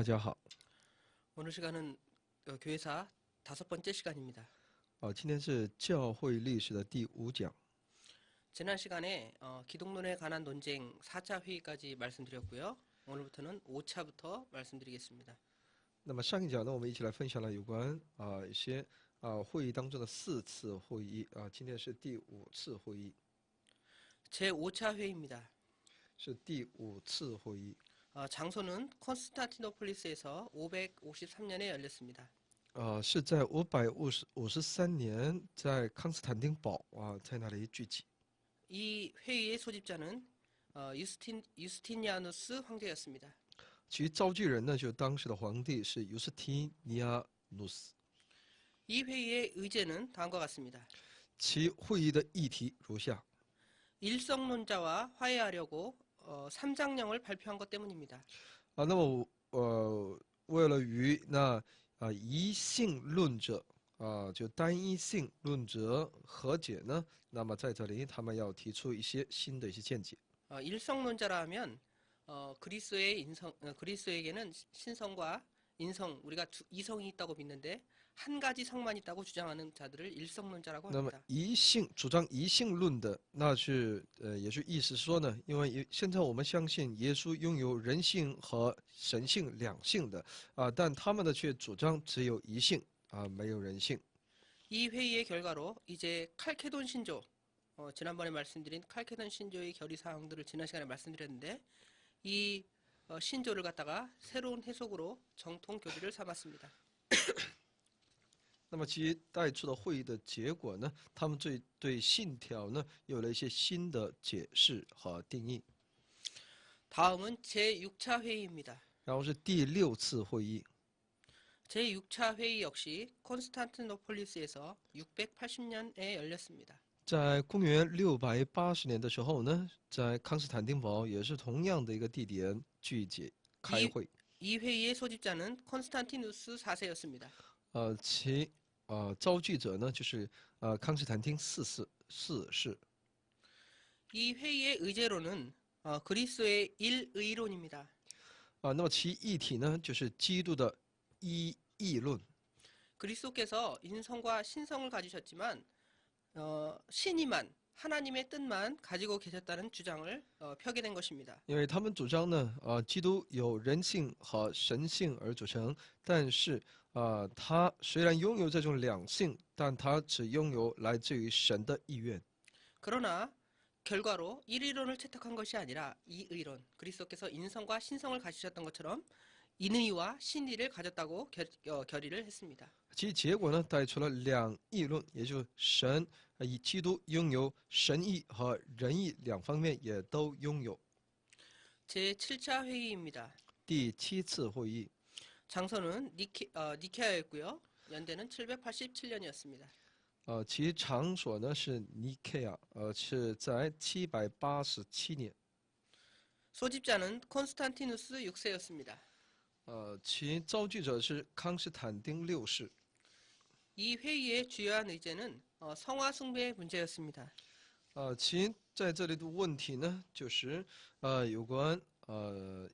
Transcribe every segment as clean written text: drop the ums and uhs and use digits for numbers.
大家好。 오늘 시간은 교회사 5번째 시간입니다. 今天是教会历史的第5讲。 지난 시간에 기독론에 관한 논쟁 4차 회의까지 말씀드렸고요. 오늘부터는 5차부터 말씀드리겠습니다. 那么上一讲呢，我们一起来分享了有关一些会议当中的4次会议今天是第5次会议， 제5차 회의입니다. 是第5次会议。 장소는 콘스탄티노폴리스에서 553년에 열렸습니다. 是在553年在康斯坦丁堡在那里聚集。 이 회의의 소집자는 유스티니아누스 황제였습니다. 其召集人呢，就当时的皇帝是尤斯提尼亚努斯。 이 회의의 의제는 다음과 같습니다. 其会议的议题如下： 일성론자와 화해하려고 삼장령을 발표한 것 때문입니다. 那么为了与那一性论者就单一性论者和解呢，那么在这里他们要提出一些新的一些见解。 일성론자라 하면 그리스도에게는 신성과 인성, 우리가 이성이 있다고 믿는데 한 가지 성만 있다고 주장하는 자들을 일성론자라고 那么 합니다. 主张一性论的，那是也是意思说呢，因为现在我们相信耶稣拥有人性和神性两性的但他们呢却主张只有一性没有人性。 이 회의의 결과로 이제 칼케돈 신조, 지난번에 말씀드린 칼케돈 신조의 결의 사항들을 지난 시간에 말씀드렸는데 이 신조를 갖다가 새로운 해석으로 정통 교리를 삼았습니다. 那么其带出的会议的结果呢，他们对信条呢有了一些新的解释和定义。 다음은 제6차 회의입니다. 然后是第6次会议。 제6차 회의 역시 콘스탄티노폴리스에서 680년에 열렸습니다. 在公元680年的时候呢，在康斯坦丁堡也是同样的一个地点聚集开会。 이 회의의 소집자는 콘스탄티누스 4세였습니다. 其召集者呢就是康斯坦丁四世。 이 회의의 의제로는 그리스도의 일의론입니다. 那么其议题呢就是基督的一义论。 그리스도께서 인성과 신성을 가지셨지만 신이만 하나님의 뜻만 가지고 계셨다는 주장을 펴게 된 것입니다. 因为他们主张呢基督有人性和神性而组成，但是他虽然拥有这种两性，但他只拥有来自于神的意愿。 그러나 결과로 일의론을 채택한 것이 아니라 이의론, 그리스도께서 인성과 신성을 가지셨던 것처럼 인의와 신의를 가졌다고 결의를 했습니다. 其结果呢带出了两义论，也就是神以基督拥有神意和人意两方面也都拥有。 제7차 회의입니다. 第7次会议。 장소는 니케아였고요. 연대는 787년이었습니다. 其场所呢是尼케아是在787年。 소집자는 콘스탄티누스 6세였습니다. 其召集者是康斯坦丁六世。 이 회의의 주요한 의제는 성화 숭배의 문제였습니다. 其在这里的问题呢，就是有关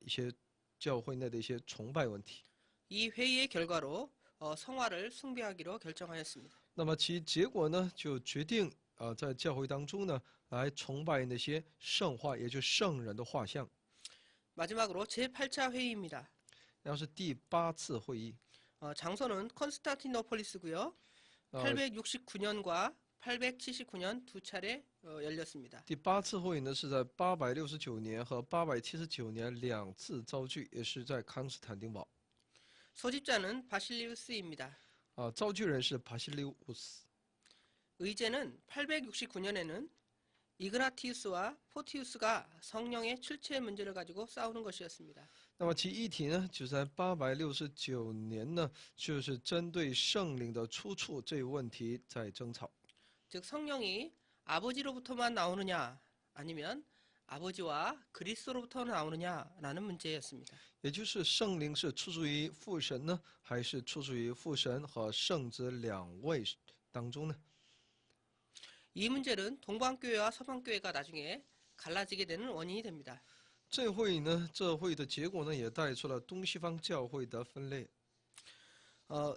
一些教会内的一些崇拜问题。 이 회의의 결과로 성화를 숭배하기로 결정하였습니다. 那么其结果呢，就决定在教会当中呢，来崇拜那些圣画，也就是圣人的画像。 마지막으로 제8차 회의입니다. 然后是第8次会议。 장소는 콘스탄티노폴리스고요. 869년과 879년 두 차례 열렸습니다. 第8次会议呢是在869年和879年2次召聚，也是在康斯坦丁堡。 소집자는 바실리우스입니다. 召集人是巴西利乌斯。 의제는 869년에는 이그나티우스와 포티우스가 성령의 출체 문제를 가지고 싸우는 것이었습니다. 那么其议题呢，就在869年呢，就是针对圣灵的出处这个问题在争吵。 즉 성령이 아버지로부터만 나오느냐 아니면 아버지와 그리스도로부터 나오느냐라는 문제였습니다. 也就是圣灵是出自于父神呢，还是出自于父神和圣子两位当中呢？ 이 문제는 동방교회와 서방교회가 나중에 갈라지게 되는 원인이 됩니다. 这会呢，这会的结果呢，也带出了东西方教会的分裂。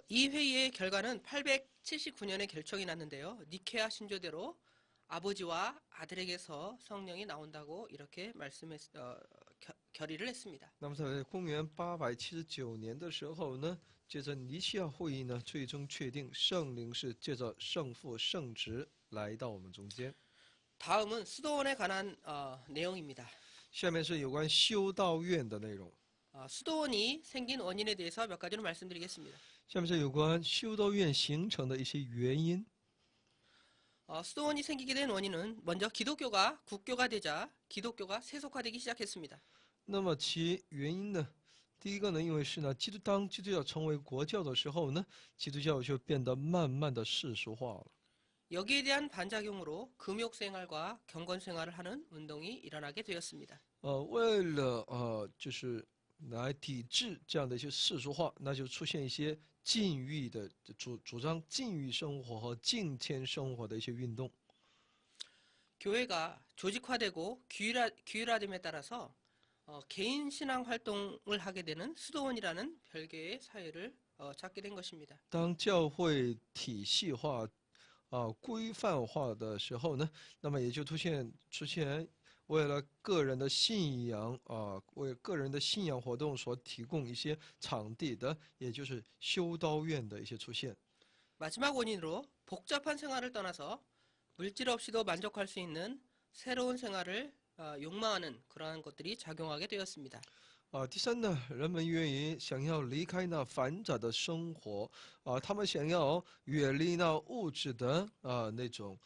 이 회의의 결과는 879년에 결정이 났는데요. 니케아 신조대로 아버지와 아들에게서 성령이 나온다고 이렇게 결의를 했습니다. 那么在公元879年的时候呢，借着尼西亚会议呢，最终确定圣灵是借着圣父、圣子来到我们中间。 다음은 수도원에 관한 내용입니다. 下面是有关修道院的内容。 수도원이 생긴 원인에 대해서 몇 가지로 말씀드리겠습니다. 下面是有关修道院形成的一些原因。 수도원이 생기게 된 원인은 먼저 기독교가 국교가 되자 기독교가 세속화되기 시작했습니다. 那么其原因呢？第一个呢，因为是呢，当基督教成为国教的时候呢，基督教就变得慢慢的世俗化了。 여기에 대한 반작용으로 금욕 생활과 경건 생활을 하는 운동이 일어나게 되었습니다. 为了就是来抵制这样的一些世俗化，那就出现一些禁欲的主张禁欲生活和敬虔生活的一些运动。 교회가 조직화되고 규율화됨에 따라서 개인 신앙 활동을 하게 되는 수도원이라는 별개의 사회를 찾게 된 것입니다. 当教会体系化、规范化的时候呢，那么也就出现为了个人的信仰为个人的信仰活动所提供一些场地的，也就是修道院的一些出现。 마지막 원인으로 복잡한 생활을 떠나서 물질 없이도 만족할 수 있는 새로운 생활을 욕망하는 그러한 것들이 작용하게 되었습니다. 第三呢，人们想要离开那繁杂的生活他们想要远离那物质的那种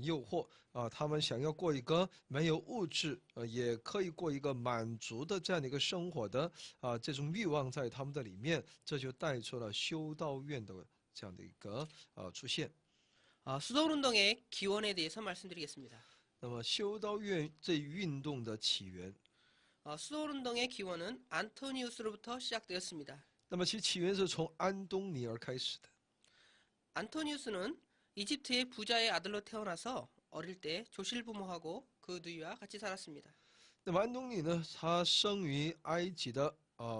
诱惑他们想要过一个没有物质也可以过一个满足的这样的一个生活的这种欲望在他们的里面，这就带出了修道院的这样的一个出现。 수도원 운동의 기원에 대해서 말씀드리겠습니다. 那么修道院这运动的起源， 수도원 운동의 기원은 안토니우스로부터 시작되었습니다. 那么其起源是从安东尼而开始的。 안토니우스는 이집트의 부자의 아들로 태어나서 어릴 때 조실부모하고 그 누이와 같이 살았습니다. 那么安东尼呢，他生于埃及的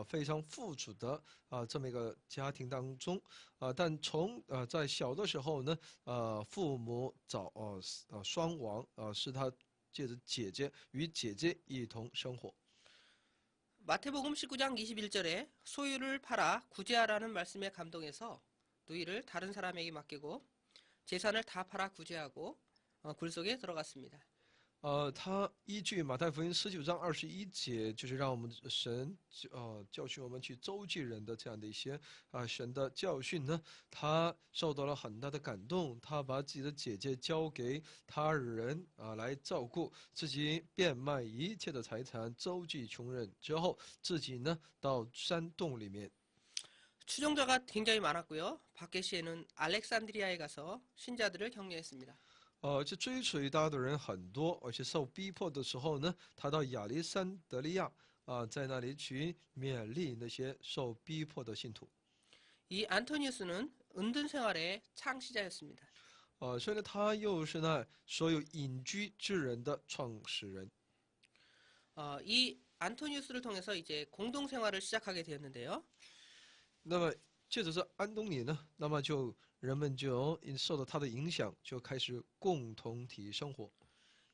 非常富足的这么一个家庭当中但在小的时候呢父母双亡是他借着与姐姐一同生活。 마태복음 19장 21절에 소유를 팔아 구제하라는 말씀에 감동해서 누이를 다른 사람에게 맡기고 재산을 다 팔아 구제하고 굴속에 들어갔습니다. 他依据马太福音19章21节，就是让我们神教训我们去周济人的这样的一些神的教训呢，他受到了很大的感动，他把自己的姐姐交给他人来照顾，自己变卖一切的财产，周济穷人之后，自己呢到山洞里面。 추종자가 굉장히 많았고요. 바케시에는 알렉산드리아에 가서 신자들을 격려했습니다. 这追随他的人很多，而且受逼迫的时候呢，他到亚历山德利亚在那里去勉励那些受逼迫的信徒。 이 안토니우스는 은둔 생활의 창시자였습니다. 所以呢，他又是那所有隐居之人的创始人。 이 안토니우스를 통해서 이제 공동 생활을 시작하게 되었는데요. 那么借着这安东尼呢，那么人们就受到他的影响，就开始共同体生活。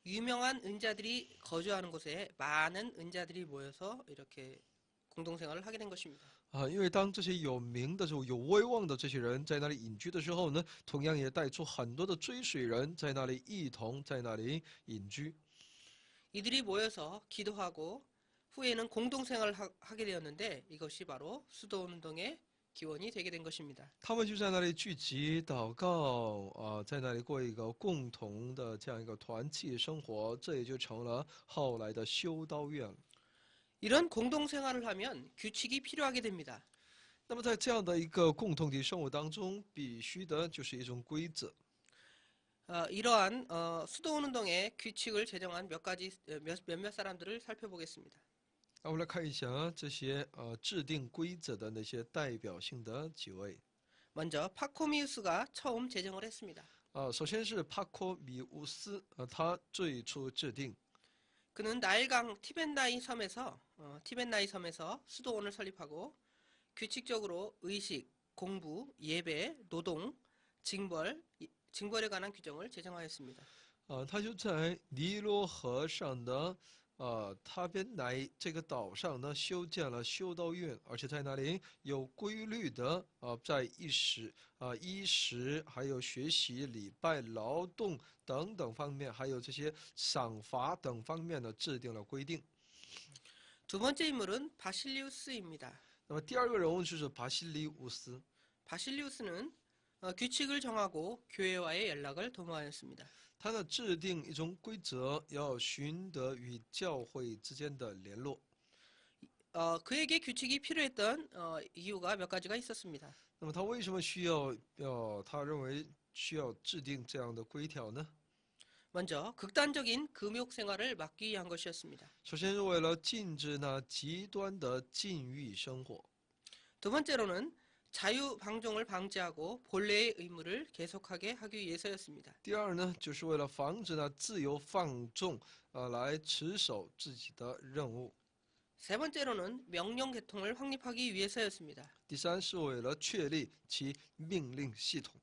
유명한 은자들이 거주하는 곳에 많은 은자들이 모여서 이렇게 공동 생활을 하게 된 것입니다. 因为当这些有名的、有威望的这些人在那里隐居的时候呢，同样也带出很多的追随人在那里一同在那里隐居。 이들이 모여서 기도하고 후에는 공동 생활을 하게 되었는데 이것이 바로 수도원 운동의 기원이 되게 된 것입니다. 他们就在那里聚集祷告在那里过一个共同的这样一个团契生活，这也就成了后来的修道院了。 이런 공동 생활을 하면 규칙이 필요하게 됩니다. 那么在这样的一个共同体生活当中，必须的就是一种规则。 이러한 수도원 운동의 규칙을 제정한 몇몇 사람들을 살펴보겠습니다. 我们来看一下这些制定规则的那些代表性的几位。 먼저 파코미우스가 처음 제정을 했습니다. 首先是帕科米乌斯他最初制定。 그는 나일강 티벤나이 섬에서 수도원을 설립하고 규칙적으로 의식, 공부, 예배, 노동, 징벌에 관한 규정을 제정하였습니다. 他就在尼罗河上的他边来这个岛上呢，修建了修道院，而且在那里有规律的在衣食还有学习、礼拜、劳动等等方面，还有这些赏罚等方面呢，制定了规定。 두 번째 인물은 바실리우스입니다. 那么第二个人物就是巴西里乌斯， 바실리우스는 규칙을 정하고 교회와의 연락을 도모하였습니다. 他呢制定一种规则，要寻得与教会之间的联络。 그에게 규칙이 필요했던 이유가 몇 가지가 있었습니다. 那么他为什么他认为需要制定这样的规条呢？ 먼저 극단적인 금욕 생활을 막기 위한 것이었습니다. 首先是为了禁止那极端的禁欲生活。 두 번째로는 자유방종을 방지하고 본래의 의무를 계속하게 하기 위해서였습니다. 第二呢，就是为了防止那自由放纵来持守自己的任务。 세 번째로는 명령 계통을 확립하기 위해서였습니다. 第三是为了确立其命令系统。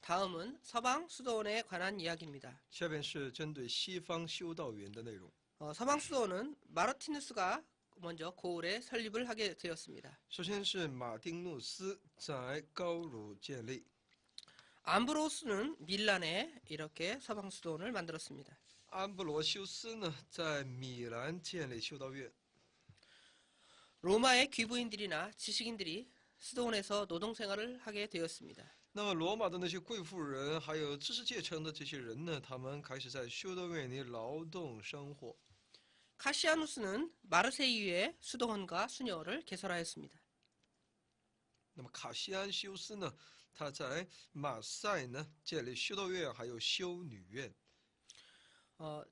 다음은 서방 수도원에 관한 이야기입니다. 下边是针对西方修道院的内容。 서방 수도원은 마르티누스가 먼저 고을에 설립을 하게 되었습니다. 首先是马丁努斯在高卢建立， 암브로스는 밀란에 이렇게 서방 수도원을 만들었습니다. 安布罗修斯呢在米兰建立修道院。 로마의 귀부인들이나 지식인들이 수도원에서 노동생활을 하게 되었습니다. 那么罗马的那些贵妇人，还有知识阶层的这些人呢，他们开始在修道院里劳动生活。 카시아누스는 마르세유의 수도원과 수녀를 개설하였습니다. 那么卡西安修斯呢，他在马赛呢建立修道院，还有修女院。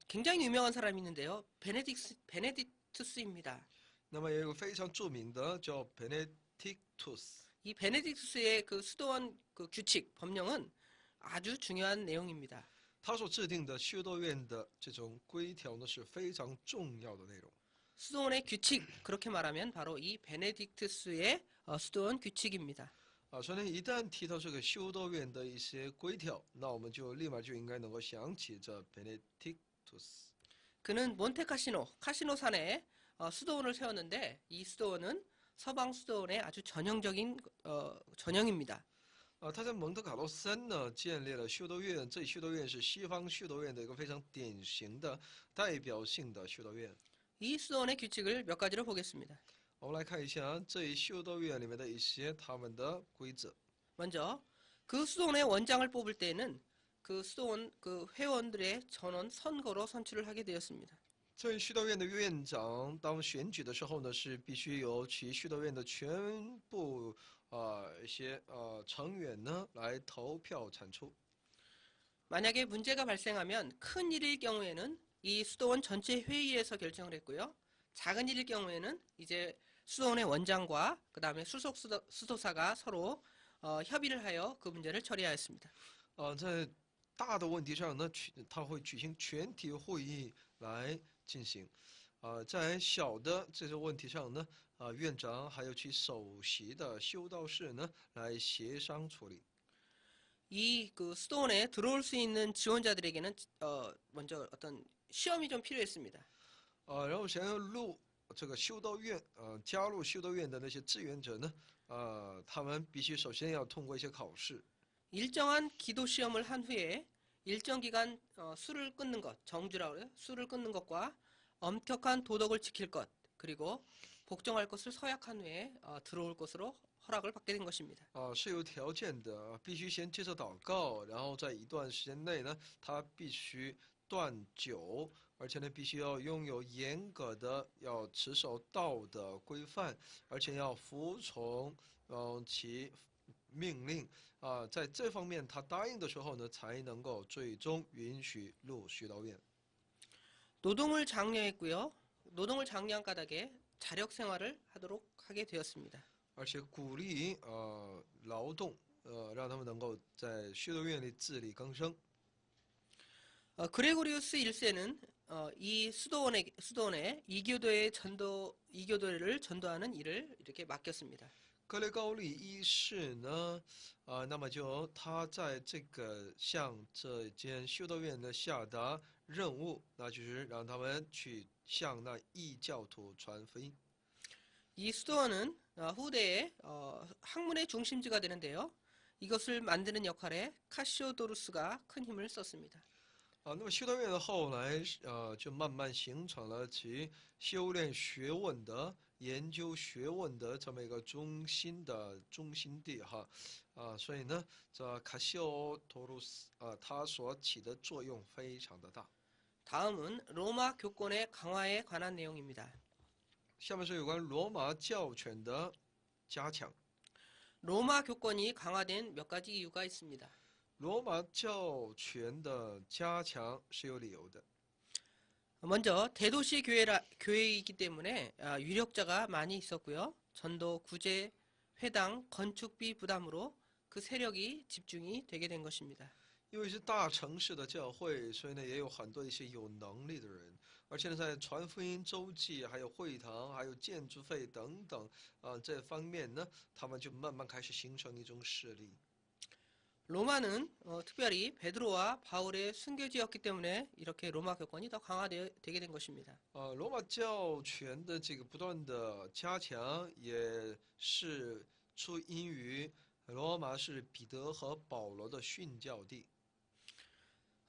굉장히 유명한 사람이 있는데요. 베네딕투스입니다. 那么也有个非常著名的叫 Benedictus。 이 베네딕투스의 그 수도원 그 규칙 법령은 아주 중요한 내용입니다. 他所制定的修道院的这种规条呢，是非常重要的内容。 수도원의 규칙 그렇게 말하면 바로 이 베네딕투스의 수도원 규칙입니다. 首先一旦提到这个修道院的一些规条，那我们就立马就应该能够想起这 Benedictus。 그는 카시노산에 수도원을 세웠는데 이 수도원은 서방 수도원의 아주 전형입니다. 他在蒙特卡洛山呢建立了修道院，这修道院是西方修道院的一个非常典型的代表性的修道院。 이 수도원의 규칙을 몇 가지로 보겠습니다. 我们来看一下这一修道院里面的一些他们的规则。 먼저 그 수도원의 원장을 뽑을 때에는 그 수도원 그 회원들의 전원 선거로 선출을 하게 되었습니다. 这修道院的院长当选举的时候呢，是必须由其修道院的全部一些成员呢来投票产出。 만약에 문제가 발생하면 큰 일일 경우에는 이 수도원 전체 회의에서 결정을 했고요. 작은 일일 경우에는 이제 수도원의 원장과 그 다음에 수석 수도사가 서로 협의를 하여 그 문제를 처리하였습니다. 在大的问题上呢，他会举行全体会议来进行。在小的这些问题上呢，院长还有其首席的修道士呢来协商处理。 이 그 수도원에 들어올 수 있는 지원자들에게는 먼저 어떤 시험이 좀 필요했습니다. 然后想要这个修道院，加入修道院的那些志愿者呢，他们必须首先要通过一些考试。 일정한 기도 시험을 한 후에 일정 기간 술을 끊는 것, 정주라고 해요. 술을 끊는 것과 엄격한 도덕을 지킬 것, 그리고 복종할 것을 서약한 후에 들어올 것으로 허락을 받게 된 것입니다. 是有条件的，必须先接受祷告，然后在一段时间内呢，他必须断酒，而且呢，必须要拥有严格的要持守道德规范，而且要服从其命令。在这方面他答应的时候呢，才能够最终允许入修道院。 노동을 장려했고요. 노동을 장려한 까닭에 자력 생활을 하게 되었습니다. 而且鼓励劳动，让他们能够在修道院里自力更生。 그레고리우스 1세는 이 수도원에 이교도를 전도하는 일을 이렇게 맡겼습니다. 格雷高利一世呢，那么就他在这个向这间修道院呢下达任务，那就是让他们去向那异教徒传福音。 이 수도원은 후대에 학문의 중심지가 되는데요. 이것을 만드는 역할에 카시오도루스가 큰 힘을 썼습니다. 那么修道院呢后来就慢慢形成了其修炼学问的、研究学问的这么一个中心地哈，所以呢，这卡西欧托鲁斯它所起的作用非常的大。 다음은 로마 교권의 강화에 관한 내용입니다. 下面是有关罗马教权的加强。 로마 교권이 강화된 몇 가지 이유가 있습니다. 罗马教权的加强是有理由的。 먼저 대도시 교회이기 때문에 유력자가 많이 있었고요. 전도, 구제, 회당, 건축비 부담으로 그 세력이 집중이 되게 된 것입니다. 因为是大城市的教会，所以呢也有很多一些有能力的人，而且呢在传福音、周记、还有会堂、还有建筑费等等这方面呢，他们就慢慢开始形成一种势力。 로마는 특별히 베드로와 바울의 순교지였기 때문에 이렇게 로마 교권이 더 강화되게 된 것입니다. 罗马教权的这个不断的加强，也是出因于罗马是彼得和保罗的殉教地。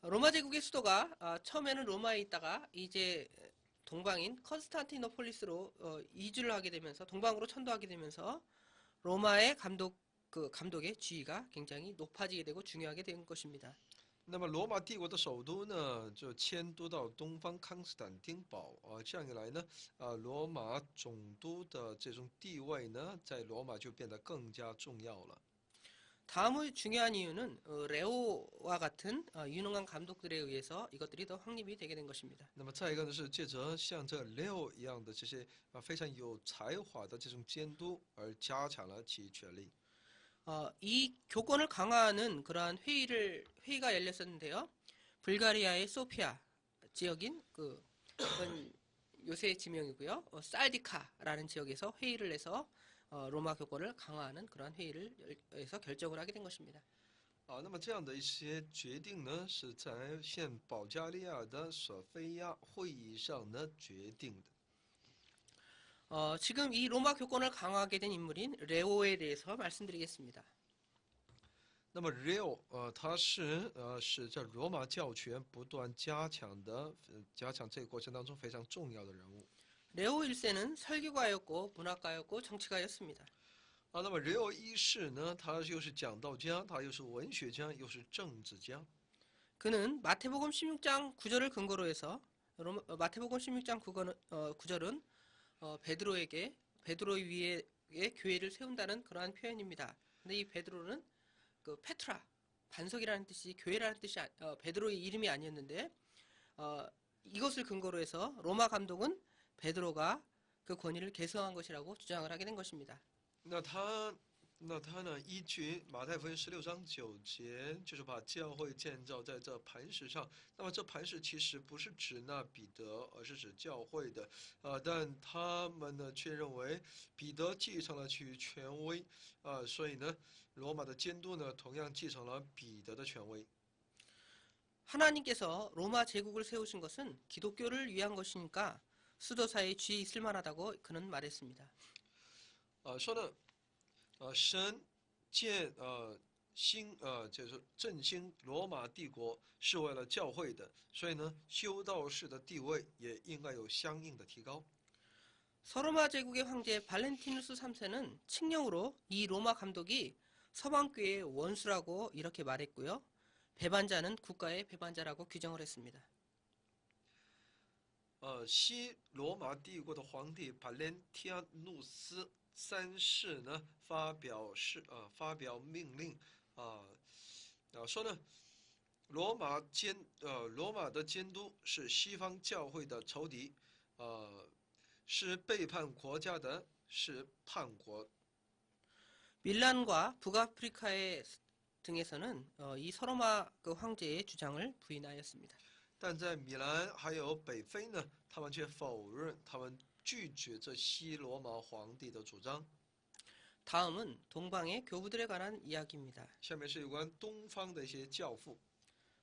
로마 제국의 수도가 처음에는 로마에 있다가 이제 동방인 컨스탄티노폴리스로 이주를 하게 되면서 동방으로 천도하게 되면서 로마의 감독의 지위가 굉장히 높아지게 되고 중요하게 된 것입니다. 那么罗马帝国的首都呢，就迁都到东方康斯坦丁堡这样一来呢，罗马总督的这种地位呢，在罗马就变得更加重要了。 다음의 중요한 이유는 레오와 같은 유능한 감독들에 의해서 이것들이 더 확립이 되게 된 것입니다. 那么再一个呢，是借着像这 Leo 一样的这些非常有才华的这种监督，而加强了其权力。 이 교권을 강화하는 그러한 회의가 열렸었는데요. 불가리아의 소피아 지역인 그건 요새 지명이고요. 살디카라는 지역에서 회의를 해서 로마 교권을 강화하는 그러한 회의를 해서 결정을 하게 된 것입니다. 那么这样的一些决定呢，是在现保加利亚的索菲亚会议上呢决定的。 지금 이 로마 교권을 강화하게 된 인물인 레오에 대해서 말씀드리겠습니다. 那么 Leo 他是使这罗马教权不断加强这个过程当中非常重要的人物。 레오 1세는 설교가였고 문학가였고 정치가였습니다. 那么 Leo 一世呢，他又是講道家，他又是文學家，又是政治家。 그는 마태복음 16장 9절을 근거로 해서 마태복음 16장 9절은 베드로 위에 교회를 세운다는 그러한 표현입니다. 근데 이 베드로는 그 페트라 반석이라는 뜻이 교회라는 뜻이 베드로의 이름이 아니었는데 이것을 근거로 해서 로마 감독은 베드로가 그 권위를 계승한 것이라고 주장을 하게 된 것입니다. 那他呢，依据马太福音16章9节，就是把教会建造在这磐石上。那么这磐石其实不是指那彼得，而是指教会的。但他们呢却认为彼得继承了其权威，所以呢，罗马的监督呢同样继承了彼得的权威。 하나님께서 로마 제국을 세우신 것은 기독교를 위한 것이니까 수도사에 쥐 있을 만하다고 그는 말했습니다. 说呢，神就是振兴罗马帝国是为了教会的，所以呢，修道士的地位也应该有相应的提高。 서로마 제국의 황제 발렌티누스 3세는 칙령으로 이 로마 감독이 서방교회의 원수라고 이렇게 말했고요. 배반자는 국가의 배반자라고 규정을 했습니다. 西罗马帝国的皇帝巴连提亚努斯三世呢发表命令说呢，罗马的监督是西方教会的仇敌，是背叛国家的，是叛国。 밀란과 북아프리카 등에서는 이 서로마 그 황제의 주장을 부인하였습니다. 但在米兰还有北非呢，他们却否认，他们拒绝这西罗马皇帝的主张。 다음은 동방의 교부들에 관한 이야기입니다. 下面是有关东方的一些教父。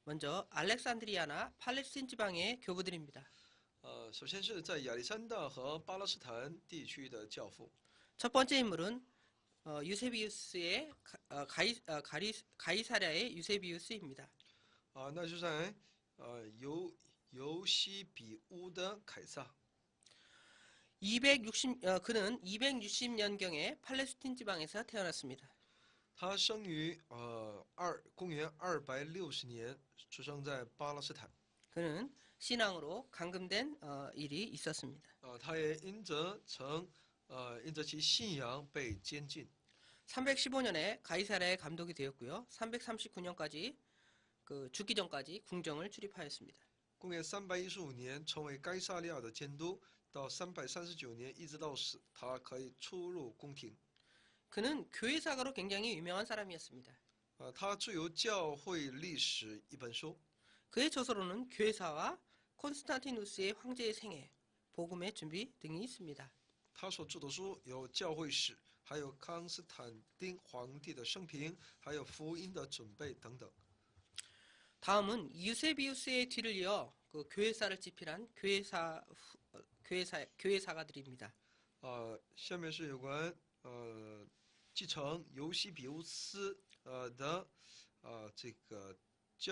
먼저 알렉산드리아나 팔레스틴 지방의 교부들입니다. 首先是在亚历山大和巴勒斯坦地区的教父。 첫 번째 인물은 유세비우스의 가이사랴의 유세비우스입니다. 那就在尤西比乌的凯撒。 그는 260년경에 팔레스틴 지방에서 태어났습니다. 他生于公元260年，出生在巴勒斯坦。 그는 신앙으로 감금된 일이 있었습니다. 他也因着其信仰被监禁。 315년에 가이사랴의 감독이 되었고요. 339년까지 죽기 전까지 궁정을 출입하였습니다. 公元315年成为该萨利亚的监督，到339年一直到死，他可以出入宫廷。 그는 교회사가로 굉장히 유명한 사람이었습니다. 他著有教会历史一本书。 그의 저서로는 교회사와 콘스탄티누스의 황제의 생애, 복음의 준비 등이 있습니다. 他所著的书有教会史，还有康斯坦丁皇帝的生平，还有福音的准备等等。 다음은 유세비우스의 뒤를 이어 교회사를 집필한 교회사가들입니다. 下面是有关继承尤西比乌斯的这个记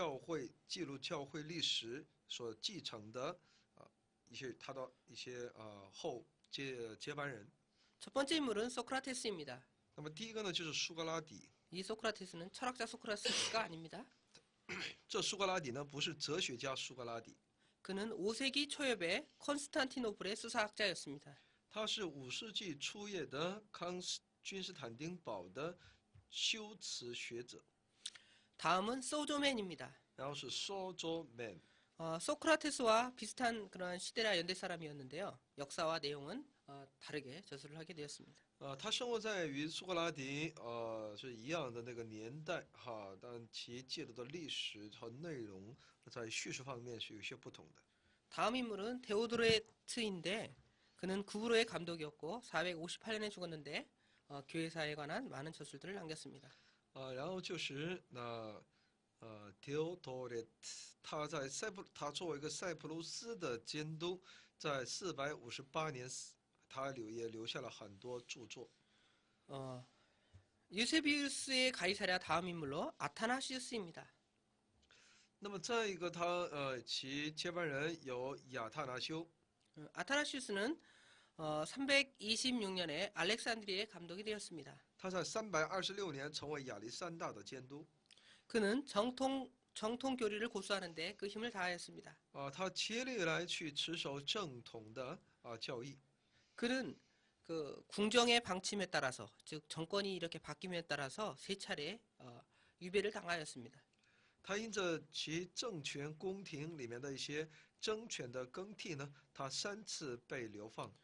录教会历史所继承的他的一些后接班人。 첫 번째 인물은 소크라테스입니다. 那么第一个呢，就是苏格拉底。 이 소크라테스는 철학자 소크라테스가 아닙니다. 这苏格拉底呢，不是哲学家苏格拉底， 그는 5세기 초엽의 콘스탄티노플의 수사학자였습니다. 他是5世纪初叶的君士坦丁堡的修辞学者。 다음은 소조맨입니다. 然后是 소조맨。 소크라테스와 비슷한 그런 시대나 연대 사람이었는데요. 역사와 내용은 다르게 저술을 하게 되었습니다. 他生活在与苏格拉底是一样的那个年代但其记录的历史和内容在叙述方面是有些不同的。 다음 인물은 데오도레트인데 그는 구브로의 감독이었고 458년에 죽었는데 교회사에 관한 많은 저술들을 남겼습니다. 然后就是Theodoret， 他作为一个塞浦路斯的监督，在458年死，他也留下了很多著作。 유세비우스의 가이사랴 다음 인물로 아타나시우스입니다. 那么再一个其接班人有亚特拿修。 아타나시우스는 326년에 알렉산드리아의 감독이 되었습니다. 他在326年成为亚历山大的监督。 그는 정통 교리를 고수하는데 그 힘을 다하였습니다. 他竭力来去持守正统的教义。 그는 궁정의 방침에 따라서 즉 정권이 이렇게 바뀜에 따라서 세 차례 유배를 당하였습니다. 他因着其政权宫廷里面的一些政权的更替呢，他3次被流放。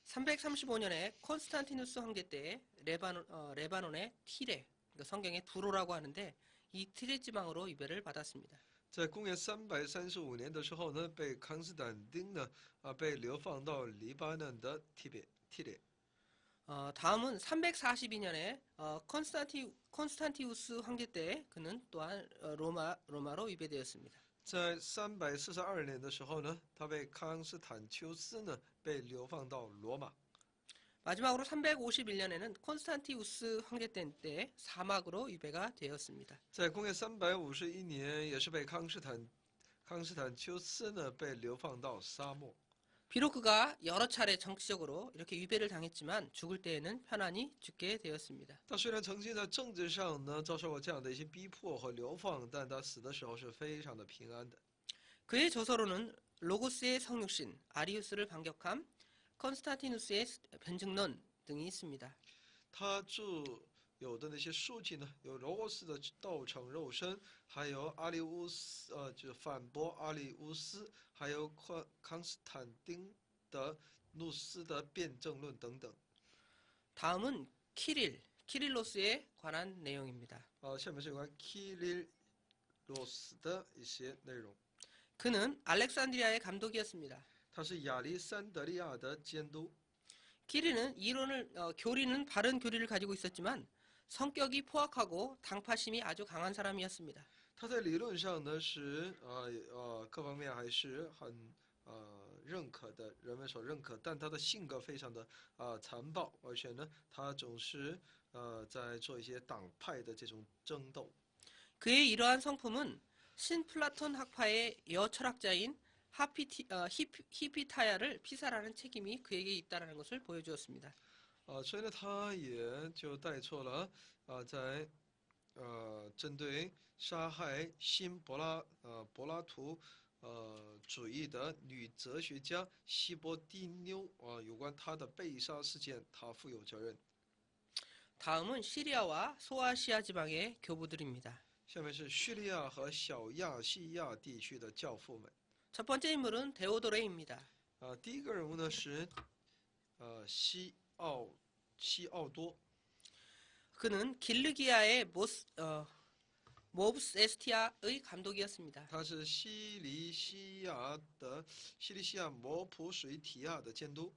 335년에 콘스탄티누스 황제 때 레바논의 티레, 성경의 두로라고 하는데 이 티레 지방으로 유배를 받았습니다. 在公元335年的时候呢，被康斯坦丁呢被流放到黎巴嫩的提列。 다음은 342년에 콘스탄티우스 황제 때 그는 또한 로마로 유배되었습니다. 在342年的时候呢，他被康斯坦丘斯呢被流放到罗马。 마지막으로 351년에는 콘스탄티우스 황제 때 사막으로 유배가 되었습니다. 在公元351年，也是被康斯坦丘斯呢被流放到沙漠。 비록 그가 여러 차례 정치적으로 이렇게 유배를 당했지만 죽을 때에는 편안히 죽게 되었습니다. 他虽然曾经在政治上呢遭受过这样的一些逼迫和流放，但他死的时候是非常的平安的。 그의 저서로는 로고스의 성육신, 아리우스를 반격함, 콘스탄티누스의 변증론 등이 있습니다. 他有的那些书籍呢，有罗斯的道成肉身，还有阿里乌斯就是反驳阿里乌斯，还有康斯坦丁的努斯的辩证论等等。 다음은 키릴로스에 관한 내용입니다. 下面是有关基里罗斯的一些内容。 그는 알렉산드리아의 감독이었습니다. 他是亚历山德利亚的监督。 교리는 바른 교리를 가지고 있었지만 성격이 포악하고 당파심이 아주 강한 사람이었습니다. 他在理论上呢是各方面还是很认可的，人们所认可，但他的性格非常的残暴，而且呢他总是在做一些党派的这种争斗。 그의 이러한 성품은 신플라톤 학파의 여철학자인 히피타야를 피살하는 책임이 그에게 있다는 것을 보여주었습니다. 所以呢他也就带错了在针对杀害新柏拉图主义的女哲学家希波蒂妞有关她的被杀事件，他负有责任。 다음은 시리아와 소아시아 지방의 교부들입니다. 下面是叙利亚和小亚细亚地区的教父们。 첫 번째 인물은 데오도레입니다. 第一个人物呢是西奥多， 그는 길르기아의 모브스 에스티아의 감독이었습니다. 他是西里西亚摩普水提亚的监督。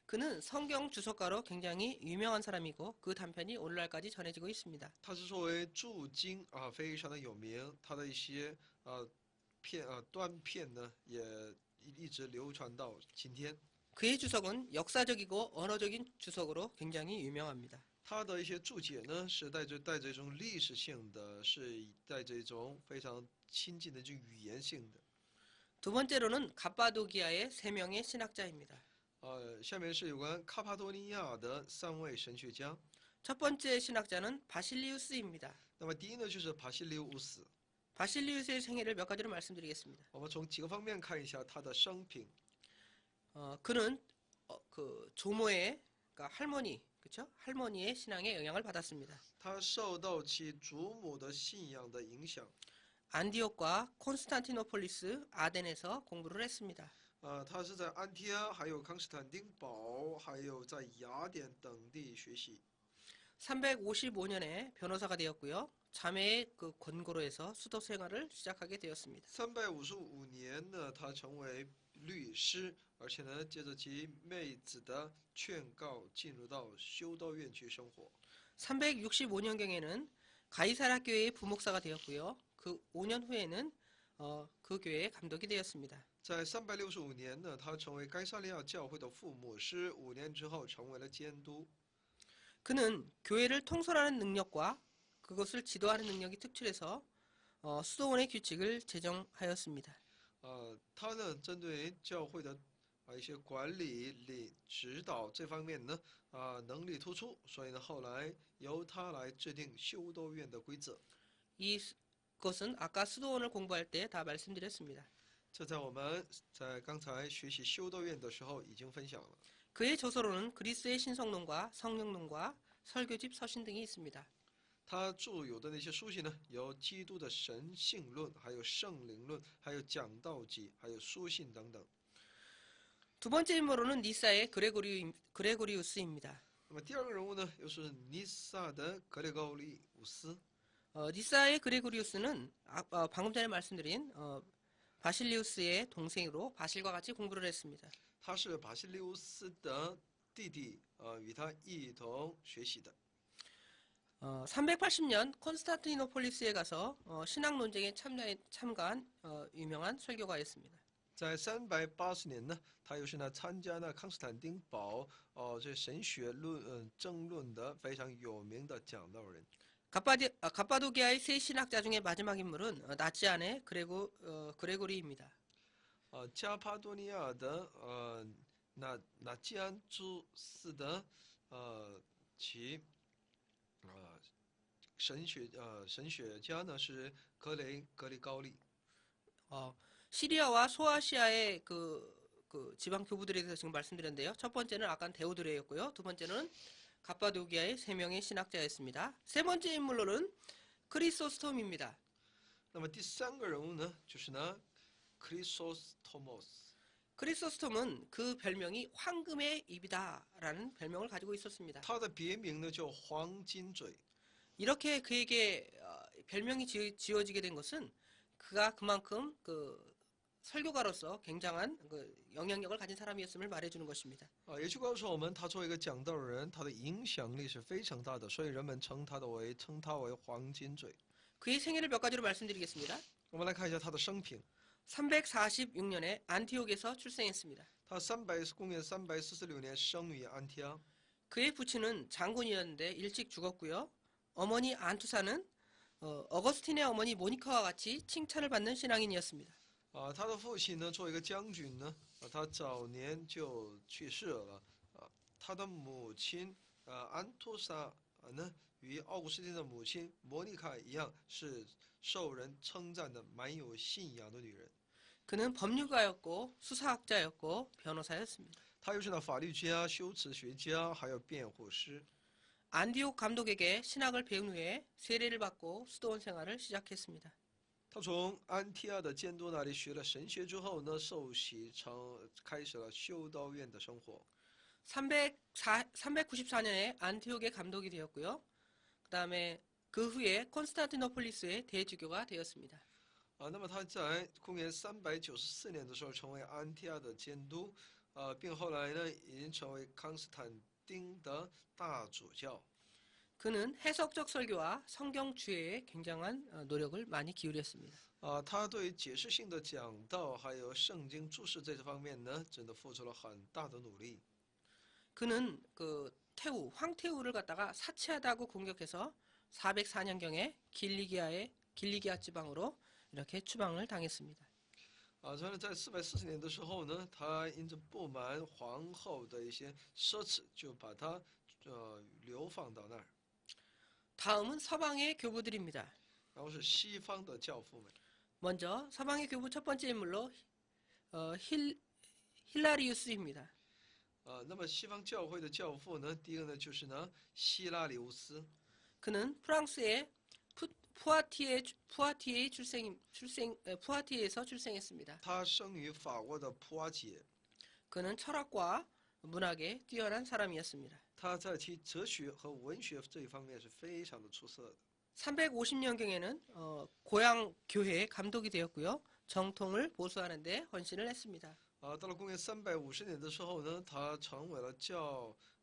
그는 성경 주석가로 굉장히 유명한 사람이고 그 단편이 오늘날까지 전해지고 있습니다. 他是作为注经非常的有名，他的一些短片呢也一直流传到今天。 그의 주석은 역사적이고 언어적인 주석으로 굉장히 유명합니다. 他的一些注解呢是带着一种历史性的，是带着一种非常亲近的这种语言性的。 두 번째로는 갑바도기아의 세 명의 신학자입니다. 下面是有关卡帕多尼亚的3位神学家。 첫 번째 신학자는 바실리우스입니다. 那么第一呢就是巴西利乌斯。 바실리우스의 생애를 몇 가지로 말씀드리겠습니다. 我们从几个方面看一下他的生平。 그는 그 조모의 그러니까 할머니, 그렇죠? 할머니의 신앙에 영향을 받았습니다. 他受到其祖母的信仰的影响。 안디옥과 콘스탄티노폴리스, 아덴에서 공부를 했습니다. 他是在安提阿、还有康斯坦丁堡、还有在雅典等地学习。 355년에 변호사가 되었고요. 자매의 그 권고로 해서 수도 생활을 시작하게 되었습니다. 355年呢，他成为律师，而且呢，借着其妹子的劝告，进入到修道院去生活。 365년경에는 가이사라 교회의 부목사가 되었고요. 그 5년 후에는 그 교회의 감독이 되었습니다. 在365年呢，他成为该萨利亚教会的副牧师，5年之后成为了监督。 그는 교회를 통솔하는 능력과 그것을 지도하는 능력이 특출해서 수도원의 규칙을 제정하였습니다. 他呢，针对教会的一些管理、指导这方面呢，能力突出，所以呢，后来由他来制定修道院的规则。 이것은 아까 수도원을 공부할 때 다 말씀드렸습니다. 这在我们在刚才学习修道院的时候已经分享了。 그의 저서로는 그리스의 신성론과 성령론과 설교집 서신 등이 있습니다. 他著有的那些书信呢，有基督的神性论，还有圣灵论，还有讲道集，还有书信等等。 두 번째 인물로는 니사의 그레고리우스입니다. 那么第二个人物呢，又是尼撒的格列高利乌斯。 니사의 그레고리우스는 방금 전에 말씀드린 바실리우스의 동생으로 바실과 같이 공부를 했습니다. 他是巴西利乌斯的弟弟，与他一同学习的。 380년 콘스탄티노폴리스에 가서 신학 논쟁에 참가한 유명한 설교가였습니다. 在380年呢，他又是参加康斯坦丁堡这神学争论的非常有名的讲道人。 갑바도기아의 세 신학자 중에 마지막 인물은 나치안의 그레고리입니다. 加帕多尼亚的那基安诸寺的其神学家呢是格里高利。 시리아와 소아시아의 그 지방 교부들에 대해서 지금 말씀드렸는데요. 첫 번째는 아까 데오드레였고요. 두 번째는 갑바도기아의 세 명의 신학자였습니다. 세 번째 인물로는 크리소스톰입니다. 那么第三个人物呢，就是크리소스토모스。 크리소스톰은 그 별명이 황금의 입이다라는 별명을 가지고 있었습니다. 他的别名呢叫黄金嘴。 이렇게 그에게 별명이 지어지게 된 것은 그가 그만큼 설교가로서 굉장한 그 영향력을 가진 사람이었음을 말해주는 것입니다. 也就告诉我们，他作为一个讲道人，他的影响力是非常大的，所以人们称他为黄金嘴。 그의 생애를 몇 가지로 말씀드리겠습니다. 我们来看一下他的生平。 346년에 안티옥에서 출생했습니다. 他公元346年生于安提阿。 그의 부친은 장군이었는데 일찍 죽었고요. 어머니 안투사는 어거스틴의 어머니 모니카와 같이 칭찬을 받는 신앙인이었습니다. 他的父亲呢，作为一个将军呢，他早年就去世了。他的母亲安托萨呢，与奥古斯丁的母亲莫妮卡一样，是受人称赞的蛮有信仰的女人。 그는 법률가였고 수사학자였고 변호사였습니다. 他又是那法律家、修辞学家，还有辩护师。 안디옥 감독에게 신학을 배운 후에 세례를 받고 수도원 생활을 시작했습니다. 他从安提阿的监督那里学了神学之后呢，受洗开始了修道院的生活。 394년에 안티옥의 감독이 되었고요. 그 다음에 그 후에 콘스탄티노폴리스의 대주교가 되었습니다. 那么他在公元394年的时候成为安提阿的监督，并后来呢，已经成为康斯坦丁的大主教。 그는 해석적 설교와 성경 주해에 굉장한 노력을 많이 기울였습니다. 他对解释性的讲道还有圣经注释这方面呢，真的付出了很大的努力。 그는 그 황태우를 갖다가 사치하다고 공격해서 404년경에 길리기아 지방으로 이렇게 추방을 당했습니다. 所以在440年的时候呢，他因着不满皇后的一些奢侈，就把他流放到那儿。 다음은 서방의 교부들입니다. 然后是西方的教父们。 먼저 서방의 교부 첫 번째 인물로 힐라리우스입니다. 那么西方教会的教父呢，第一个呢就是呢希拉里乌斯。 그는 프랑스의 푸아티에에서 출생했습니다. 他生于法国的普瓦捷。 그는 철학과 문학에 뛰어난 사람이었습니다. 他在其哲学和文学这一方面是非常的出色的。 350년경에는 고향 교회의 감독이 되었고요. 정통을 보수하는 데 헌신을 했습니다. 到了公元350年的时候呢，他成为了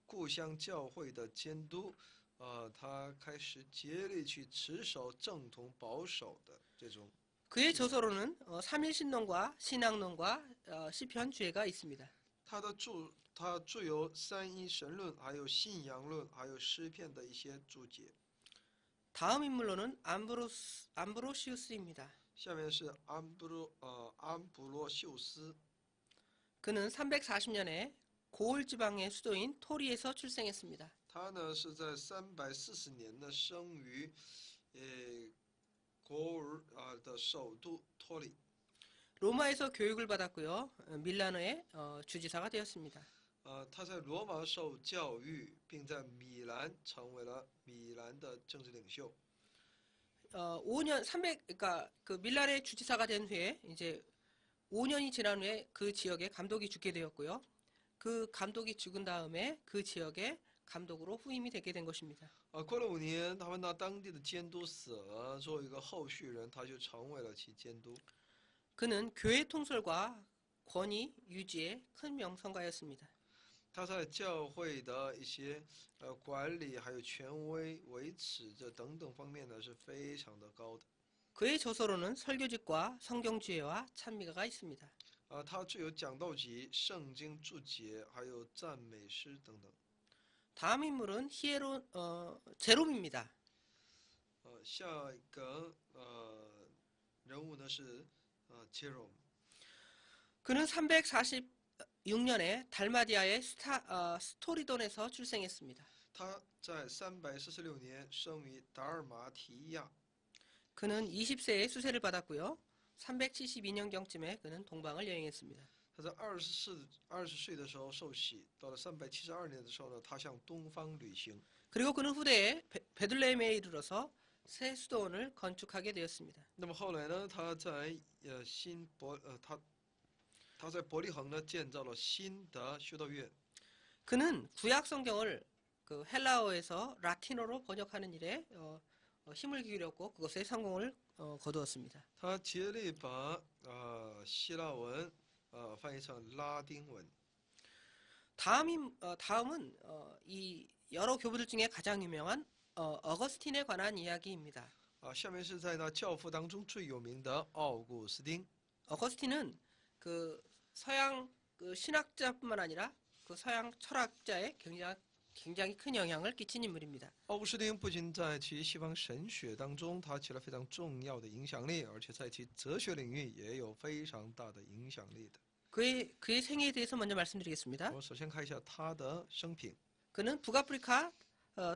故乡教会的监督。他开始竭力去持守正统保守的这种。 그의 저서로는 삼일신론과 신학론과 시편 주해가 있습니다. 他著有三一神论，还有信仰论，还有诗篇的一些注解。 다음 인물로는 암브로시우스입니다. 下面是安布罗修斯。 그는 340년에 고을 지방의 수도인 토리에서 출생했습니다. 他呢是在340年呢生于고을的首都托里。 로마에서 교육을 받았고요. 밀라노의 주지사가 되었습니다. 他在罗马受教育，并在米兰成为了米兰的政治领袖。 그러니까 그 밀란의 주지사가 된 후에 이제 5년이 지난 후에 그 지역에 감독이 죽게 되었고요. 그 감독이 죽은 다음에 그 지역에 감독으로 후임이 되게 된 것입니다. 过了5年，他们那当地的监督死了，作为一个后续人，他就成为了其监督。 그는 교회 통솔과 권위 유지에 큰 명성가였습니다. 他在教会的一些管理还有权威维持这等等方面呢是非常的高的。 그의 저서로는 설교집과 성경주해와 찬미가가 있습니다. 他具有讲道集、圣经注解，还有赞美诗等等。 다음 인물은 제롬입니다. 下一个人物呢是杰롬。 그는 346년에 달마디아의 스토리돈에서 출생했습니다. 他在346年生于达尔马提亚。 그는 20세에 수세를 받았고요. 372년경쯤에 그는 동방을 여행했습니다. 他在20岁的时候受洗，到了372年的时候呢，他向东方旅行。 그리고 그는 후대에 베들레헴에 이르러서 새 수도원을 건축하게 되었습니다. 那么后来呢，他在伯利恒呢建造了新的修道院。 그는 구약 성경을 그 헬라어에서 라틴어로 번역하는 일에 힘을 기울였고 그것에 성공을 거두었습니다. 他竭力把希腊文翻译成拉丁文。 다음은 이 여러 교부들 중에 가장 유명한 어거스틴에 관한 이야기입니다. 下面是在那教父当中最有名的奥古斯丁。 어거스틴은 그 서양 그 신학자뿐만 아니라 그 서양 철학자에 굉장히 큰 영향을 끼친 인물입니다. 奥古斯丁不仅在其西方神学当中，他起了非常重要的影响力，而且在其哲学领域也有非常大的影响力的。 그의 생애에 대해서 먼저 말씀드리겠습니다. 我们首先看一下他的生平。 그는 북아프리카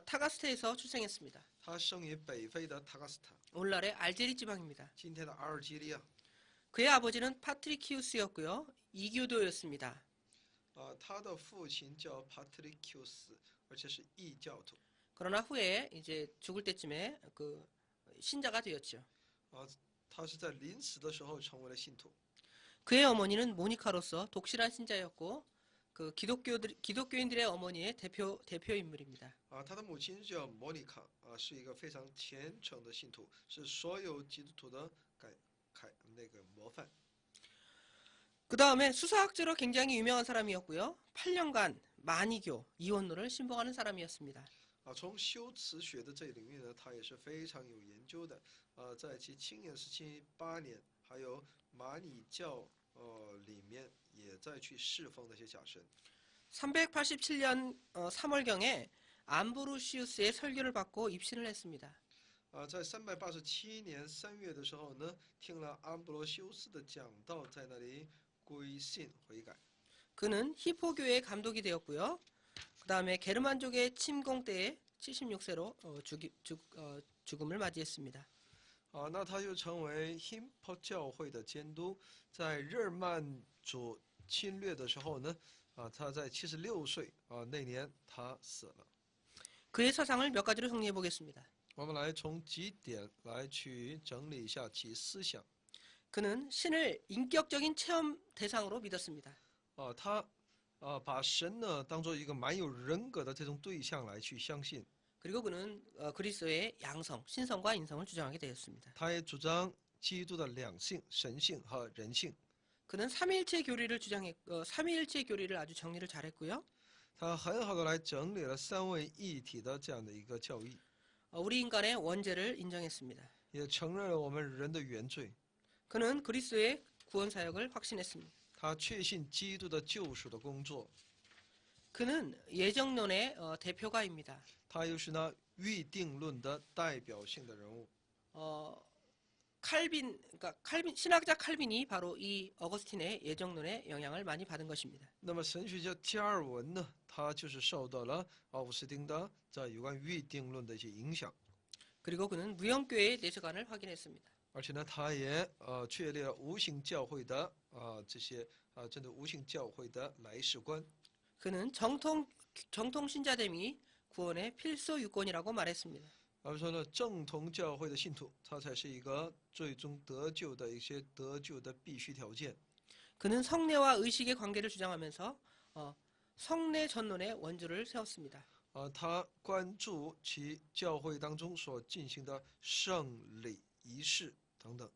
타가스테에서 출생했습니다. 他生于北非的塔克斯坦， 오늘날의 알제리 지방입니다. 今天的阿尔及利亚。 그의 아버지는 파트리키우스였고요. 이교도였습니다. 他的父亲叫帕特里丘斯，而且是异教徒。 그러나 후에 이제 죽을 때쯤에 그 신자가 되었죠. 他是在临死的时候成为了信徒。 그의 어머니는 모니카로서 독실한 신자였고 그 기독교인들의 어머니의 대표 인물입니다. 他的母亲叫莫妮卡，是一个非常虔诚的信徒，是所有基督徒的模范。 그 다음에 수사학자로 굉장히 유명한 사람이었고요. 8년간 만이교, 이원론을 신봉하는 사람이었습니다. 从修辞学的这一领域呢，他也是非常有研究的。在其青年时期8年，还有马里教里面也在去侍奉那些假神。 387년 3월경에 암브로시우스의 설교를 받고 입신을 했습니다. 在387年3月的时候呢，听了安布罗修斯的讲道，在那里归信悔改。 그는 히포교의 감독이 되었고요. 그 다음에 게르만족의 침공 때에 76세로 죽음을 맞이했습니다. 那他又成为辛坡教会的监督，在日耳曼族侵略的时候呢，他在76岁那年他死了。 그의 사상을 몇 가지로 정리해 보겠습니다. 我们来从几点来去整理一下其思想。 그는 신을 인격적인 체험 대상으로 믿었습니다. 他把神呢当做一个蛮有人格的这种对象来去相信。 그리고 그는 그리스도의 양성, 신성과 인성을 주장하게 되었습니다. 他也主张基督的两性、神性和人性。 그는 삼위일체 교리를 아주 정리를 잘했고요. 他很好的来整理了三位一体的这样的一个教义， 우리 인간의 원죄를 인정했습니다. 也承认了我们人的原罪。 그는 그리스도의 구원 사역을 확신했습니다. 他确信基督的救赎的工作。 그는 예정론의 대표가입니다. 他又是那预定论的代表性的人物。 신학자 칼빈이 바로 이 어거스틴의 예정론의 영향을 많이 받은 것입니다. 那么神学家加尔文呢，他就是受到了奥古斯丁的在有关预定论的一些影响。 그리고 그는 무형교회의 내세관을 확인했습니다. 而且呢，他也确立了无形教会的这些针对无形教会的来世观。 그는 정통 신자됨이 구원의 필수 요건이라고 말했습니다. 而说呢，正统教会的信徒，他才是一个最终得救的一些得救的必须条件。 그는 성례와 의식의 관계를 주장하면서 성례 전론의 원조를 세웠습니다. 他关注其教会当中所进行的圣礼仪式等等。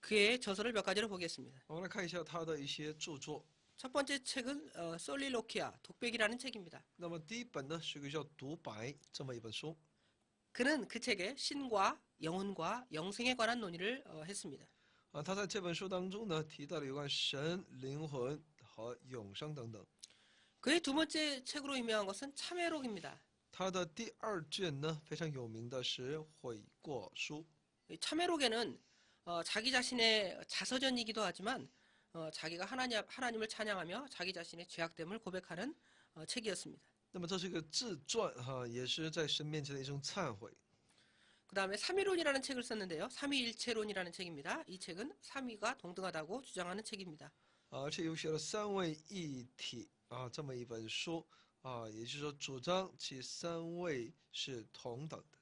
그의 저서를 몇 가지로 보겠습니다. 我们来看一下他的一些著作。 첫 번째 책은 솔리로키아, 독백이라는 책입니다. 那么第一本呢是个叫《独白》这么一本书。 그는 그 책에 신과 영혼과 영생에 관한 논의를 했습니다. 他在这本书当中呢提到了有关神、灵魂和永生等等。 그의 두 번째 책으로 유명한 것은 참회록입니다. 他的第二卷呢非常有名的是悔过书。 이 참회록에는 자기 자신의 자서전이기도 하지만 자기가 하나님을 찬양하며 자기 자신의 죄악됨을 고백하는 책이었습니다. 那么这是个自传也是在神面前的一种忏悔。 그 다음에 삼위론이라는 책을 썼는데요. 삼위일체론이라는 책입니다. 이 책은 삼위가 동등하다고 주장하는 책입니다. 而且又写了三位一体这么一本书也就是说主张其三位是同等的。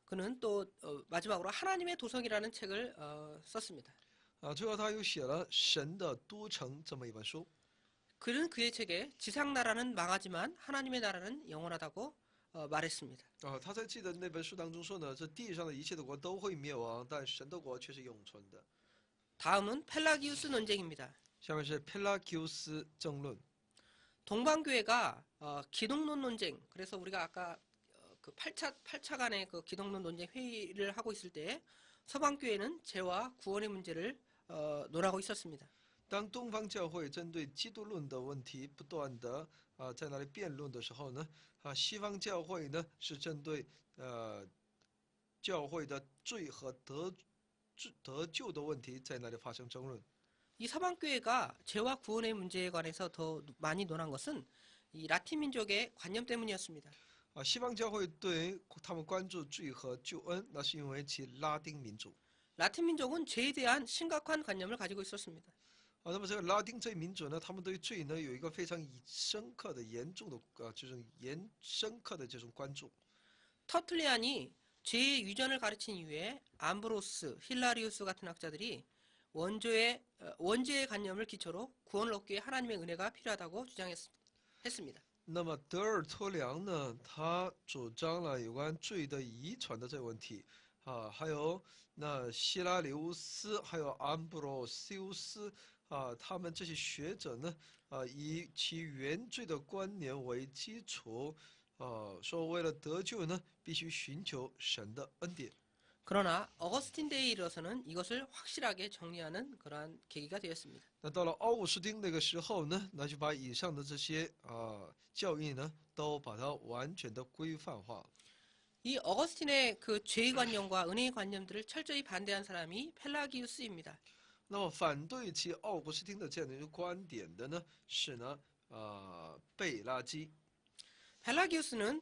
그는 또 마지막으로 하나님의 도성이라는 책을 썼습니다. 最后他又写了《神的都城》这么一本书。 그는 그의 책에 지상 나라는 망하지만 하나님의 나라는 영원하다고 말했습니다. 他在记得那本书当中说呢，这地上的一切的国都会灭亡，但神的国却是永存的。 다음은 펠라기우스 논쟁입니다. 下面是佩拉修斯争论。 동방교회가 기독론 논쟁, 그래서 우리가 아까 그 8차간의 그 기독론 논쟁 회의를 하고 있을 때 서방교회는 죄와 구원의 문제를 논하고 있었습니다. 当东方教会针对基督论的问题不断的在那里辩论的时候呢，西方教会呢是针对教会的罪和得救的问题在那里发生争论。 이 서방교회가 죄와 구원의 문제에 관해서 더 많이 논한 것은 이 라틴 민족의 관념 때문이었습니다. 西方教会对他们关注罪和救恩，那是因为其拉丁民族。 라틴 민족은 죄에 대한 심각한 관념을 가지고 있었습니다. 那么这个拉丁这民族呢，他们对罪呢有一个非常深刻的、严重的就是深刻的这种关注。 터툴리안이 죄의 유전을 가르친 이후에 암브로스, 힐라리우스 같은 학자들이 원죄의 관념을 기초로 구원을 얻기 위해 하나님의 은혜가 필요하다고 주장했습니다. 那么德尔托良呢，他主张了有关罪的遗传的这个问题还有那希拉里乌斯，还有安布罗修斯他们这些学者呢以其原罪的观念为基础说为了得救呢，必须寻求神的恩典。 그러나 어거스틴 때에 이르러서는 이것을 확실하게 정리하는 그러한 계기가 되었습니다. 那到了奥古斯丁那个时候呢，那就把以上的这些教义呢，都把它完全的规范化。 이 어거스틴의 그 죄의 관념과 은혜의 관념들을 철저히 반대한 사람이 펠라기우스입니다. 那么反对其奥古斯丁的这样的一个观点的呢，是呢贝拉基。 펠라기우스는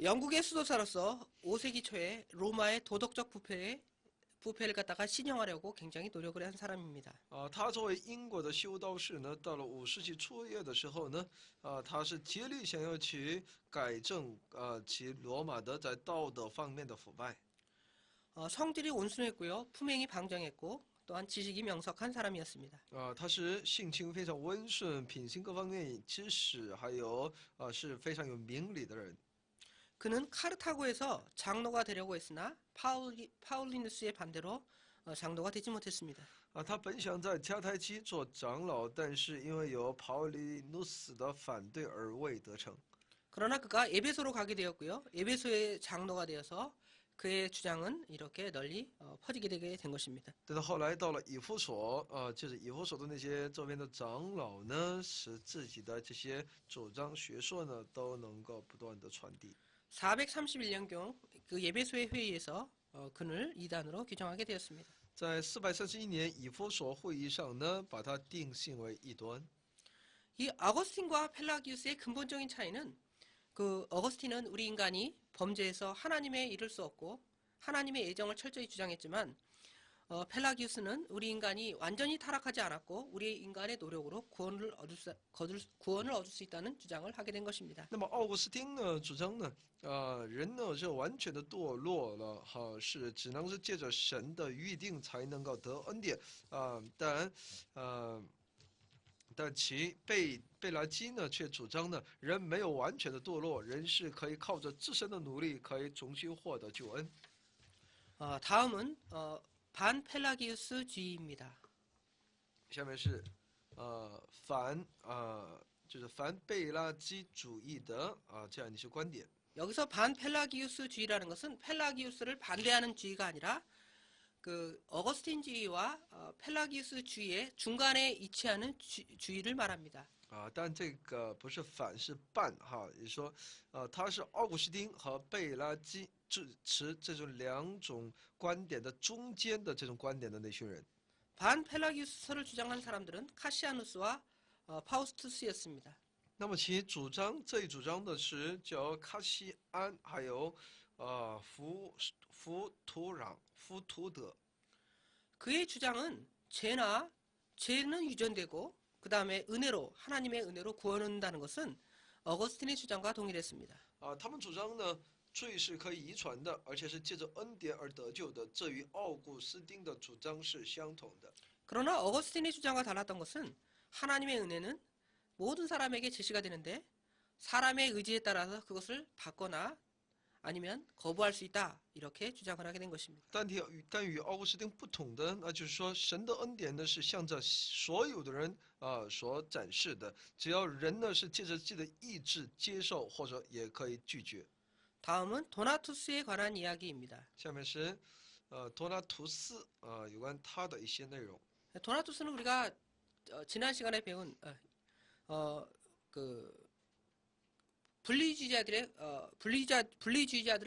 영국의 수도사로서 5세기 초에 로마의 도덕적 부패를 갖다가 신용하려고 굉장히 노력을 한 사람입니다. 他作为英国的修道士呢，到了5世纪初叶的时候呢，他是竭力想要去改正其罗马的在道德方面的腐败。 성질이 온순했고요, 품행이 방정했고 또한 지식이 명석한 사람이었습니다. 他是性情非常温顺，品行各方面知识还有是非常有明理的人。 그는 카르타고에서 장로가 되려고 했으나 파울리누스의 반대로 장로가 되지 못했습니다. 他本想在迦太基做长老，但是因为有保利努斯的反对而未得成。 그러나 그가 에베소로 가게 되었고요. 에베소의 장로가 되어서 그의 주장은 이렇게 널리 퍼지게 되게 된 것입니다. 但是后来到了以弗所，就是以弗所的那些周边的长老呢，使自己的这些主张学说呢，都能够不断的传递。 431년경 그 예배소의 회의에서 그를 이단으로 규정하게 되었습니다. 在431年以弗所会议上呢，把他定性为异端。 이 어거스틴과 펠라기우스의 근본적인 차이는 그 어거스틴은 우리 인간이 범죄해서 하나님에 이를 수 없고 하나님의 예정을 철저히 주장했지만 펠라기우스는 우리 인간이 완전히 타락하지 않았고 우리 인간의 노력으로 구원을 얻을 수 있다는 주장을 하게 된 것입니다. 那么奥古斯丁呢，主张呢，人呢是完全的堕落了，是只能是借着神的预定才能够得恩典但其贝拉基呢却主张呢，人没有完全的堕落，人是可以靠着自身的努力可以重新获得救恩。 다음은 반펠라기우스주의입니다. 下面是就是反贝拉基主义的这样一些观点。 여기서 반펠라기우스주의라는 것은 펠라기우스를 반대하는 주의가 아니라 그 어거스틴주의와 펠라기우스주의의 중간에 위치하는 주의를 말합니다. 但这个不是反是半也就是说他是奥古斯丁和贝拉基持这种两种观点的中间的这种观点的那群人。 반펠라기우스설을 주장한 사람들은 카시아누스와 파우스투스였습니다. 那么其这一主張的是叫卡西安，还有福图德。 그의 주장은 죄는 유전되고 그 다음에 하나님의 은혜로 구원한다는 것은 어거스틴의 주장과 동일했습니다. 他们主张呢，罪是可以遗传的，而且是借着恩典而得救的，这与奥古斯丁的主张是相同的。 그러나 어거스틴의 주장과 달랐던 것은 하나님의 은혜는 모든 사람에게 제시가 되는데 사람의 의지에 따라서 그것을 받거나 아니면 거부할 수 있다 이렇게 주장을 하게 된 것입니다. 但与奥古斯丁不同的，那就是说，神的恩典呢是向着所有的人所展示的，只要人呢是借着自己的意志接受，或者也可以拒绝。 다음은 도나투스에 관한 이야기입니다. 下面是多纳图斯有关他的一些内容。 도나투스는 우리가 지난 시간에 배운 그 분리주의자들을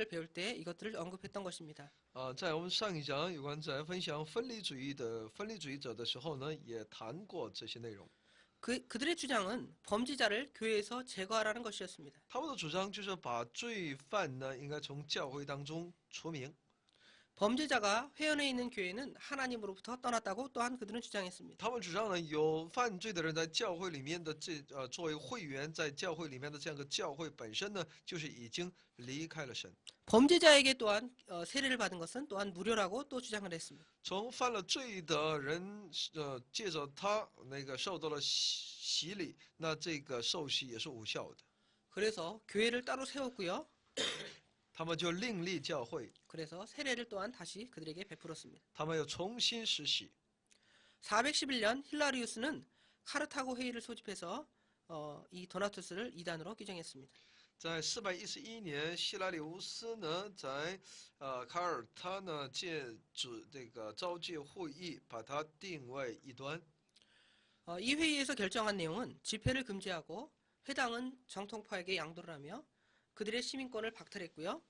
배울 때 이것들을 언급했던 것입니다. 在我们上一讲有关在分享分离主义者的时候呢，也谈过这些内容。 그들의 주장은 범죄자를 교회에서 제거하라는 것이었습니다. 他们的主张就是把罪犯呢应该从教会当中除名。 범죄자가 회원에 있는 교회는 하나님으로부터 떠났다고 또한 그들은 주장했습니다. 他们主张呢，有犯罪的人在教会里面的作为会员，在教会里面的这样的教会本身呢，就是已经离开了神。 범죄자에게 또한 세례를 받은 것은 또한 무료라고 또 주장을 했습니다. 从犯了罪的人，借着他那个受到了洗礼，那这个受洗也是无效的。 그래서 교회를 따로 세웠고요. 他们就另立教会， 그래서 세례를 또한 다시 그들에게 베풀었습니다. 他们又重新实洗。 411년 힐라리우스는 카르타고 회의를 소집해서 이 도나투스를 이단으로 규정했습니다. 在411年，希拉里乌斯呢，在卡尔他呢这个召集会议，把它定为异端。 이 회의에서 결정한 내용은 집회를 금지하고 회당은 정통파에게 양도를 하며 그들의 시민권을 박탈했고요.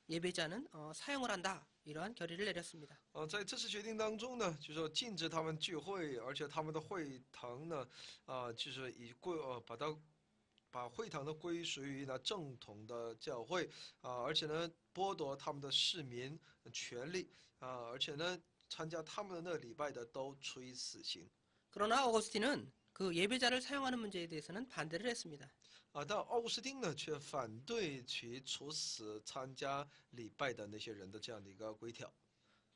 예배자는 사용을 한다. 이러한 결의를 내렸습니다. 在这次决定当中呢，就是说禁止他们聚会，而且他们的会堂呢，就是把会堂呢归属于那正统的教会而且呢剥夺他们的市民权利而且呢参加他们的那个礼拜的都处以死刑。 그러나 어거스틴은 그 예배자를 사용하는 문제에 대해서는 반대를 했습니다. 但奥古斯丁呢却反对去处死参加礼拜的那些人的这样的一个规条。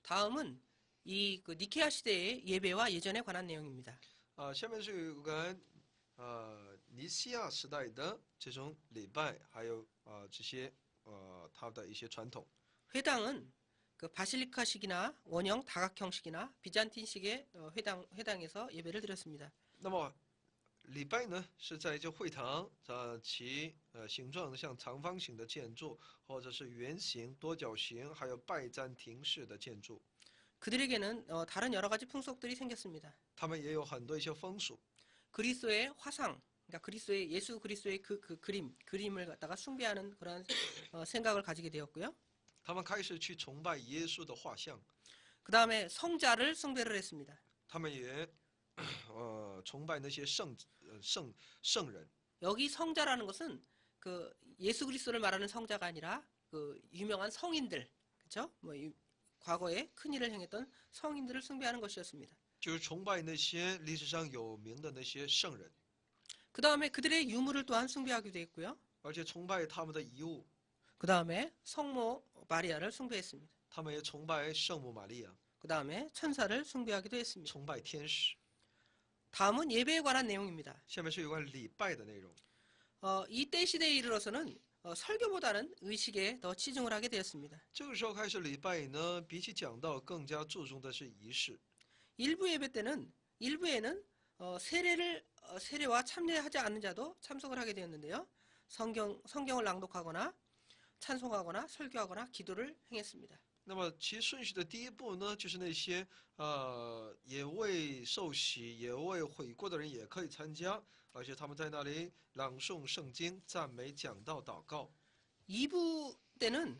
다음은 이 니케아 시대의 예배와 예전에 관한 내용입니다. 下面是有关尼西亚时代的这种礼拜，还有这些它的一些传统。 회당은 그 바실리카식이나 원형 다각형식이나 비잔틴식의 회당에서 예배를 드렸습니다. 那么礼拜呢是在这会堂其形状像长方形的建筑，或者是圆形、多角形，还有拜占庭式的建筑。 그들에게는 다른 여러 가지 풍속들이 생겼습니다. 他们也有很多一些风俗。 그리스도의 화상, 그러니까 예수 그리스도의 그 그림을 갖다가 숭배하는 그런 생각을 가지게 되었고요. 他们开始去崇拜耶稣的画像。 그 다음에 성자를 숭배를 했습니다. 他们也崇拜那些圣人。 여기 성자라는 것은 그 예수 그리스도를 말하는 성자가 아니라 그 유명한 성인들, 그렇죠? 과거에 큰 일을 행했던 성인들을 숭배하는 것이었습니다. 就是崇拜那些历史上有名的那些圣人。 그 다음에 그들의 유물을 또한 숭배하기도 했고요. 而且崇拜他们的遗物。 그 다음에 성모 마리아를 숭배했습니다. 他们也崇拜圣母玛利亚。 그 다음에 천사를 숭배하기도 했습니다. 崇拜天使。 다음은 예배에 관한 내용입니다. 下面是有关礼拜的内容。 이때 시대에 이르러서는 설교보다는 의식에 더 치중을 하게 되었습니다. 这个时候开始礼拜呢，比起讲道更加注重的是仪式。 일부에는 세례와 참여하지 않는 자도 참석을 하게 되었는데요. 성경을 낭독하거나 찬송하거나 설교하거나 기도를 행했습니다. 那么其顺序的第一步呢，就是那些也未受洗、也未悔过的人也可以参加，而且他们在那里朗诵圣经、赞美、讲道、祷告。 2부 때는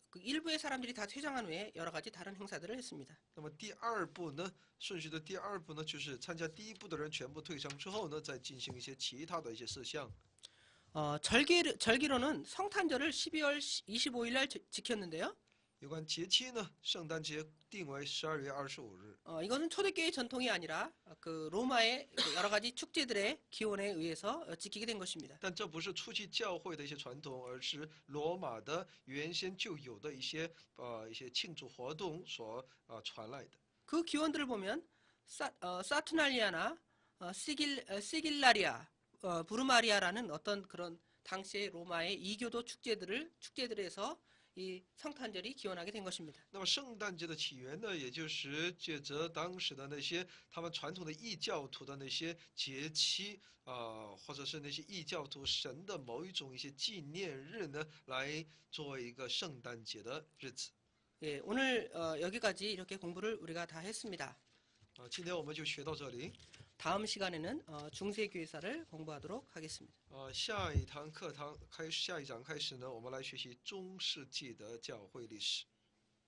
그 일부의 사람들이 다 퇴장한 후에 여러 가지 다른 행사들을 했습니다. 那么第二步呢，顺序的第二步呢，就是参加第一步的人全部退场之后呢，再进行一些其他的一些事项。 절기로는 성탄절을 12월 25일 날 지켰는데요. 有关节期呢，圣诞节定为12月25日。 이것은 초대교회 전통이 아니라 그 로마의 여러 가지 축제들의 기원에 의해서 지키게 된 것입니다. 但这不是初期教会的一些传统，而是罗马的原先就有的一些庆祝活动所传来的。 그 기원들을 보면 사투날리아나 시길라리아, 부르마리아라는 어떤 그런 당시의 로마의 이교도 축제들에서 이 성탄절이 기원하게 된 것입니다. 那么圣诞节的起源呢，也就是借着当时的那些他们传统的异教徒的那些节期或者是那些异教徒神的某一种一些纪念日呢，来作为一个圣诞节的日子。 예, 오늘 여기까지 이렇게 공부를 우리가 다 했습니다. 今天我们就学到这里。 다음 시간에는 중세교회사를 공부하도록 하겠습니다. 下一堂课堂下一讲开始呢，我们来学习中世纪的教会历史。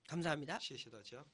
감사합니다. 谢谢大家。